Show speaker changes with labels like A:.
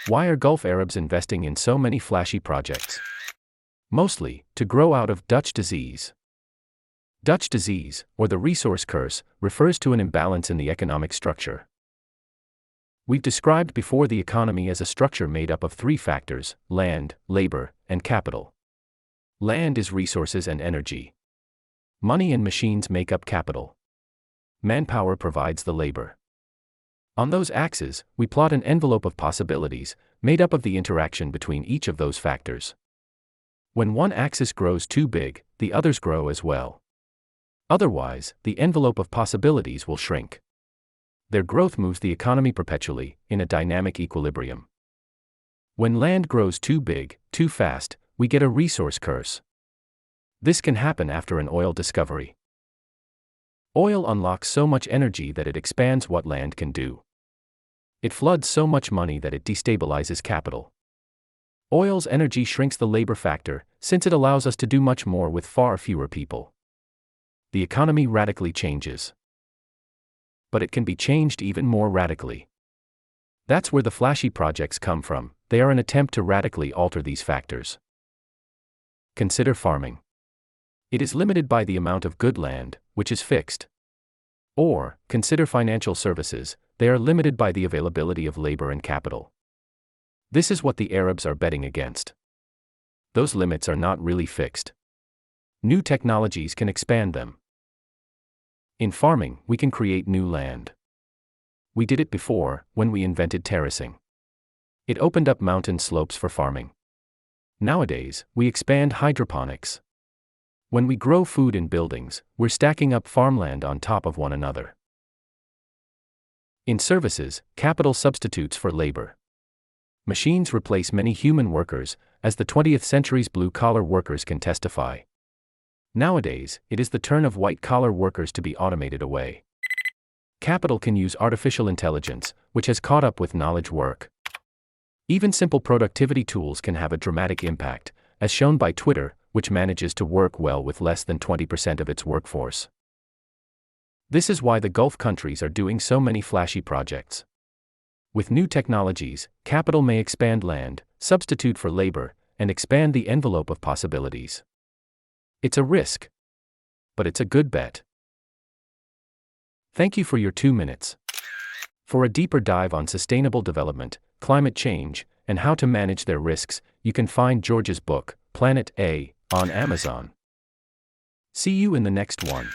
A: Why are Gulf Arabs investing in so many flashy projects? Mostly, to grow out of Dutch disease. Dutch disease, or the resource curse, refers to an imbalance in the economic structure. We've described before the economy as a structure made up of three factors: land, labor, and capital. Land is resources and energy. Money and machines make up capital. Manpower provides the labor. On those axes, we plot an envelope of possibilities, made up of the interaction between each of those factors. When one axis grows too big, the others grow as well. Otherwise, the envelope of possibilities will shrink. Their growth moves the economy perpetually, in a dynamic equilibrium. When land grows too big, too fast, we get a resource curse. This can happen after an oil discovery. Oil unlocks so much energy that it expands what land can do. It floods so much money that it destabilizes capital. Oil's energy shrinks the labor factor, since it allows us to do much more with far fewer people. The economy radically changes. But it can be changed even more radically. That's where the flashy projects come from. They are an attempt to radically alter these factors. Consider farming. It is limited by the amount of good land, which is fixed. Or, consider financial services. They are limited by the availability of labor and capital. This is what the Arabs are betting against. Those limits are not really fixed. New technologies can expand them. In farming, we can create new land. We did it before, when we invented terracing. It opened up mountain slopes for farming. Nowadays, we expand hydroponics. When we grow food in buildings, we're stacking up farmland on top of one another. In services, capital substitutes for labor. Machines replace many human workers, as the 20th century's blue-collar workers can testify. Nowadays, it is the turn of white-collar workers to be automated away. Capital can use artificial intelligence, which has caught up with knowledge work. Even simple productivity tools can have a dramatic impact, as shown by Twitter, which manages to work well with less than 20% of its workforce. This is why the Gulf countries are doing so many flashy projects. With new technologies, capital may expand land, substitute for labor, and expand the envelope of possibilities. It's a risk. But it's a good bet. Thank you for your 2 minutes. For a deeper dive on sustainable development, climate change, and how to manage their risks, you can find George's book, Planet A, on Amazon. See you in the next one.